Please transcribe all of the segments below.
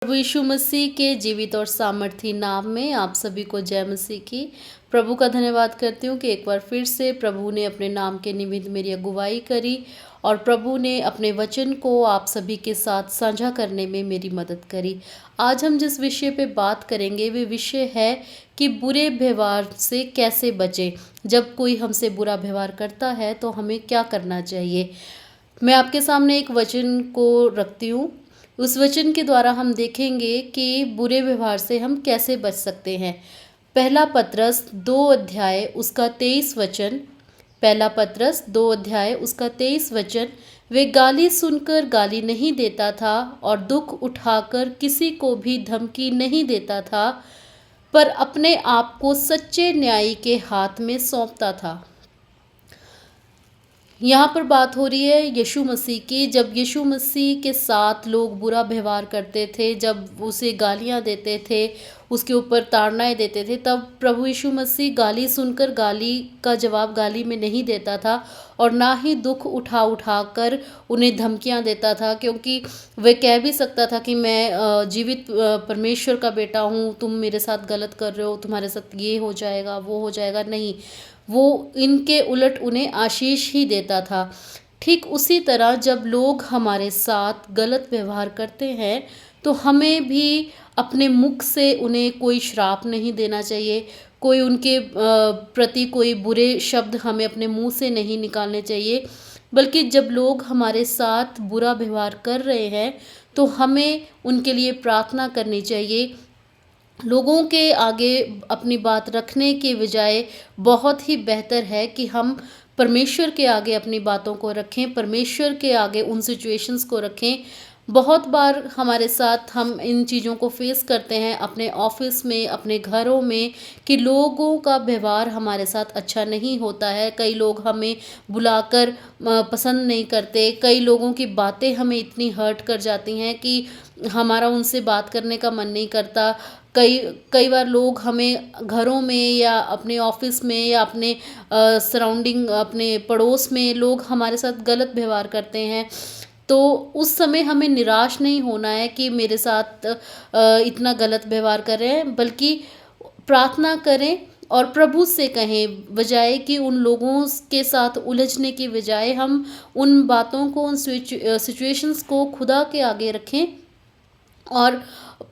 प्रभु यीशु मसीह के जीवित और सामर्थी नाम में आप सभी को जय मसीह की। प्रभु का धन्यवाद करती हूँ कि एक बार फिर से प्रभु ने अपने नाम के निमित्त मेरी अगुवाई करी और प्रभु ने अपने वचन को आप सभी के साथ साझा करने में मेरी मदद करी। आज हम जिस विषय पे बात करेंगे वे विषय है कि बुरे व्यवहार से कैसे बचें। जब कोई हमसे बुरा व्यवहार करता है तो हमें क्या करना चाहिए। मैं आपके सामने एक वचन को रखती हूँ। उस वचन के द्वारा हम देखेंगे कि बुरे व्यवहार से हम कैसे बच सकते हैं। पहला पत्रस 2 अध्याय उसका 23 वचन। पहला पत्रस 2 अध्याय उसका 23 वचन। वे गाली सुनकर गाली नहीं देता था और दुख उठाकर किसी को भी धमकी नहीं देता था, पर अपने आप को सच्चे न्यायी के हाथ में सौंपता था। यहाँ पर बात हो रही है यीशु मसीह की। जब यीशु मसीह के साथ लोग बुरा व्यवहार करते थे, जब उसे गालियाँ देते थे, उसके ऊपर ताड़नाएं देते थे, तब प्रभु यीशु मसीह गाली सुनकर गाली का जवाब गाली में नहीं देता था और ना ही दुख उठा उठा कर उन्हें धमकियाँ देता था, क्योंकि वह कह भी सकता था कि मैं जीवित परमेश्वर का बेटा हूँ, तुम मेरे साथ गलत कर रहे हो, तुम्हारे साथ ये हो जाएगा वो हो जाएगा। नहीं, वो इनके उलट उन्हें आशीष ही देता था। ठीक उसी तरह जब लोग हमारे साथ गलत व्यवहार करते हैं तो हमें भी अपने मुख से उन्हें कोई श्राप नहीं देना चाहिए, कोई उनके प्रति कोई बुरे शब्द हमें अपने मुंह से नहीं निकालने चाहिए, बल्कि जब लोग हमारे साथ बुरा व्यवहार कर रहे हैं तो हमें उनके लिए प्रार्थना करनी चाहिए। लोगों के आगे अपनी बात रखने के बजाय बहुत ही बेहतर है कि हम परमेश्वर के आगे अपनी बातों को रखें, परमेश्वर के आगे उन सिचुएशंस को रखें। बहुत बार हमारे साथ हम इन चीज़ों को फेस करते हैं अपने ऑफिस में, अपने घरों में, कि लोगों का व्यवहार हमारे साथ अच्छा नहीं होता है। कई लोग हमें बुलाकर पसंद नहीं करते, कई लोगों की बातें हमें इतनी हर्ट कर जाती हैं कि हमारा उनसे बात करने का मन नहीं करता। कई कई बार लोग हमें घरों में या अपने ऑफिस में या अपने सराउंडिंग, अपने पड़ोस में लोग हमारे साथ गलत व्यवहार करते हैं, तो उस समय हमें निराश नहीं होना है कि मेरे साथ इतना गलत व्यवहार कर रहे हैं, बल्कि प्रार्थना करें और प्रभु से कहें, बजाय कि उन लोगों के साथ उलझने की बजाय हम उन बातों को, उन सिचुएशंस को खुदा के आगे रखें और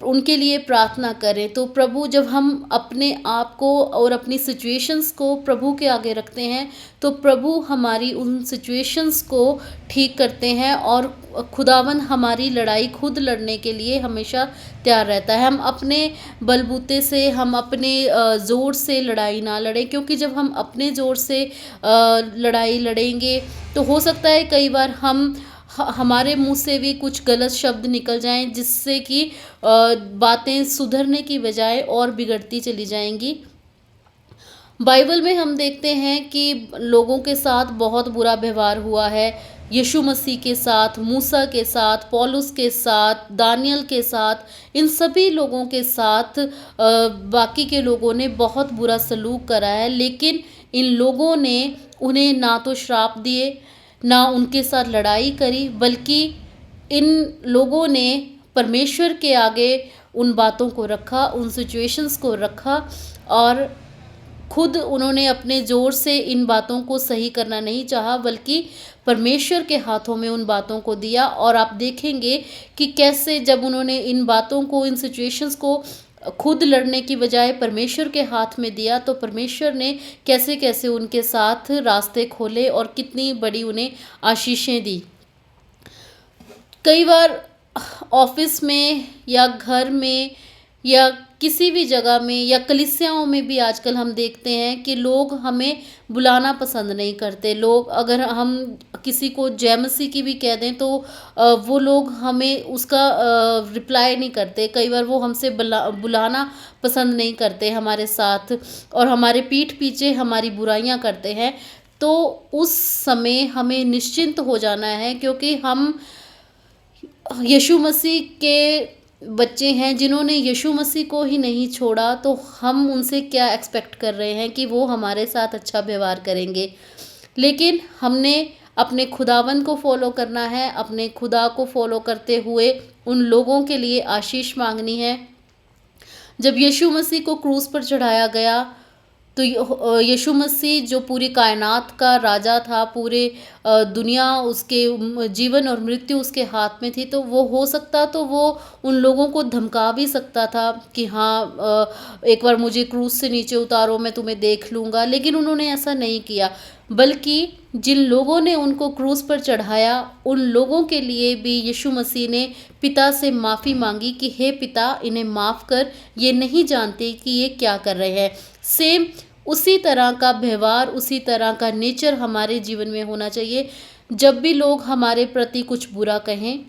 उनके लिए प्रार्थना करें। तो प्रभु, जब हम अपने आप को और अपनी सिचुएशंस को प्रभु के आगे रखते हैं तो प्रभु हमारी उन सिचुएशंस को ठीक करते हैं और खुदावन हमारी लड़ाई खुद लड़ने के लिए हमेशा तैयार रहता है। हम अपने बलबूते से, हम अपने ज़ोर से लड़ाई ना लड़ें, क्योंकि जब हम अपने ज़ोर से लड़ाई लड़ेंगे तो हो सकता है कई बार हमारे मुंह से भी कुछ गलत शब्द निकल जाएं, जिससे कि बातें सुधरने की बजाय और बिगड़ती चली जाएंगी। बाइबल में हम देखते हैं कि लोगों के साथ बहुत बुरा व्यवहार हुआ है। यीशु मसीह के साथ, मूसा के साथ, पौलुस के साथ, दानियल के साथ, इन सभी लोगों के साथ बाकी के लोगों ने बहुत बुरा सलूक करा है, लेकिन इन लोगों ने उन्हें ना तो श्राप दिए, ना उनके साथ लड़ाई करी, बल्कि इन लोगों ने परमेश्वर के आगे उन बातों को रखा, उन सिचुएशंस को रखा और खुद उन्होंने अपने ज़ोर से इन बातों को सही करना नहीं चाहा, बल्कि परमेश्वर के हाथों में उन बातों को दिया। और आप देखेंगे कि कैसे जब उन्होंने इन बातों को, इन सिचुएशंस को खुद लड़ने की बजाय परमेश्वर के हाथ में दिया, तो परमेश्वर ने कैसे कैसे उनके साथ रास्ते खोले और कितनी बड़ी उन्हें आशीषें दी। कई बार ऑफिस में या घर में या किसी भी जगह में या कलीसियाओं में भी आजकल हम देखते हैं कि लोग हमें बुलाना पसंद नहीं करते। लोग, अगर हम किसी को जय मसीह की भी कह दें तो वो लोग हमें उसका रिप्लाई नहीं करते। कई बार वो हमसे बुलाना पसंद नहीं करते हमारे साथ और हमारे पीठ पीछे हमारी बुराइयां करते हैं। तो उस समय हमें निश्चिंत हो जाना है, क्योंकि हम यीशु मसीह के बच्चे हैं जिन्होंने यीशु मसीह को ही नहीं छोड़ा, तो हम उनसे क्या एक्सपेक्ट कर रहे हैं कि वो हमारे साथ अच्छा व्यवहार करेंगे। लेकिन हमने अपने खुदावन को फॉलो करना है, अपने खुदा को फॉलो करते हुए उन लोगों के लिए आशीष मांगनी है। जब यीशु मसीह को क्रूस पर चढ़ाया गया तो यीशु मसीह जो पूरी कायनात का राजा था, पूरे दुनिया उसके जीवन और मृत्यु उसके हाथ में थी, तो वो हो सकता तो वो उन लोगों को धमका भी सकता था कि हाँ एक बार मुझे क्रूस से नीचे उतारो, मैं तुम्हें देख लूँगा। लेकिन उन्होंने ऐसा नहीं किया, बल्कि जिन लोगों ने उनको क्रूस पर चढ़ाया उन लोगों के लिए भी यीशु मसीह ने पिता से माफ़ी मांगी कि हे पिता, इन्हें माफ़ कर, ये नहीं जानते कि ये क्या कर रहे हैं। सेम उसी तरह का व्यवहार, उसी तरह का नेचर हमारे जीवन में होना चाहिए। जब भी लोग हमारे प्रति कुछ बुरा कहें,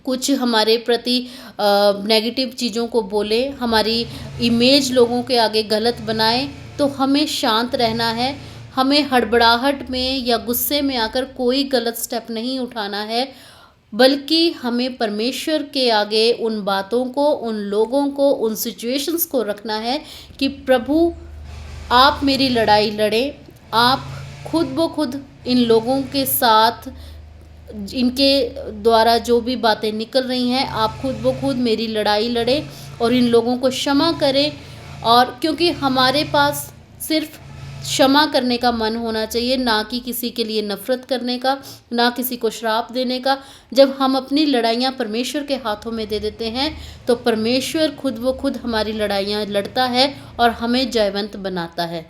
कुछ हमारे प्रति नेगेटिव चीज़ों को बोलें, हमारी इमेज लोगों के आगे गलत बनाएं, तो हमें शांत रहना है। हमें हड़बड़ाहट में या गुस्से में आकर कोई गलत स्टेप नहीं उठाना है, बल्कि हमें परमेश्वर के आगे उन बातों को, उन लोगों को, उन सिचुएशंस को रखना है कि प्रभु आप मेरी लड़ाई लड़ें। आप खुद ब खुद इन लोगों के साथ, इनके द्वारा जो भी बातें निकल रही हैं, आप खुद ब खुद मेरी लड़ाई लड़ें और इन लोगों को क्षमा करें। और क्योंकि हमारे पास सिर्फ क्षमा करने का मन होना चाहिए, ना कि किसी के लिए नफ़रत करने का, ना किसी को श्राप देने का। जब हम अपनी लड़ाइयाँ परमेश्वर के हाथों में दे देते हैं तो परमेश्वर खुद ब खुद हमारी लड़ाइयाँ लड़ता है और हमें जयवंत बनाता है।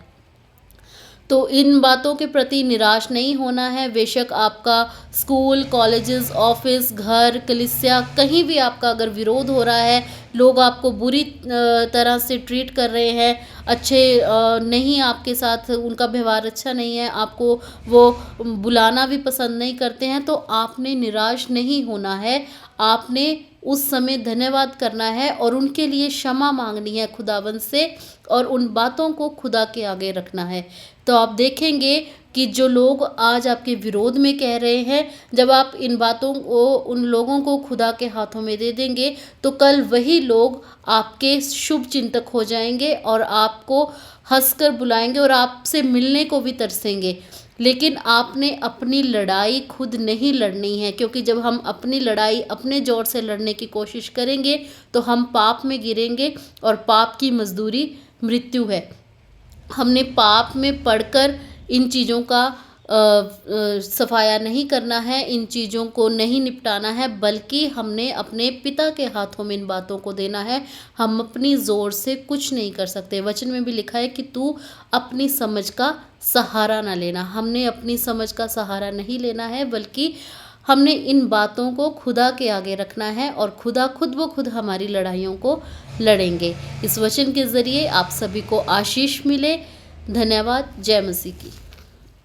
तो इन बातों के प्रति निराश नहीं होना है। बेशक आपका स्कूल, कॉलेजेस, ऑफिस, घर, कलीसिया, कहीं भी आपका अगर विरोध हो रहा है, लोग आपको बुरी तरह से ट्रीट कर रहे हैं, अच्छे नहीं, आपके साथ उनका व्यवहार अच्छा नहीं है, आपको वो बुलाना भी पसंद नहीं करते हैं, तो आपने निराश नहीं होना है। आपने उस समय धन्यवाद करना है और उनके लिए क्षमा मांगनी है खुदावंद से, और उन बातों को खुदा के आगे रखना है। तो आप देखेंगे कि जो लोग आज आपके विरोध में कह रहे हैं, जब आप इन बातों को, उन लोगों को खुदा के हाथों में दे देंगे, तो कल वही लोग आपके शुभ चिंतक हो जाएंगे और आपको हंसकर बुलाएंगे और आपसे मिलने को भी तरसेंगे। लेकिन आपने अपनी लड़ाई खुद नहीं लड़नी है, क्योंकि जब हम अपनी लड़ाई अपने जोर से लड़ने की कोशिश करेंगे तो हम पाप में गिरेंगे, और पाप की मजदूरी मृत्यु है। हमने पाप में पड़कर इन चीज़ों का सफाया नहीं करना है, इन चीज़ों को नहीं निपटाना है, बल्कि हमने अपने पिता के हाथों में इन बातों को देना है। हम अपनी ज़ोर से कुछ नहीं कर सकते। वचन में भी लिखा है कि तू अपनी समझ का सहारा ना लेना। हमने अपनी समझ का सहारा नहीं लेना है, बल्कि हमने इन बातों को खुदा के आगे रखना है, और खुदा खुद ब खुद हमारी लड़ाइयों को लड़ेंगे। इस वचन के ज़रिए आप सभी को आशीष मिले। धन्यवाद। जय मसीह की।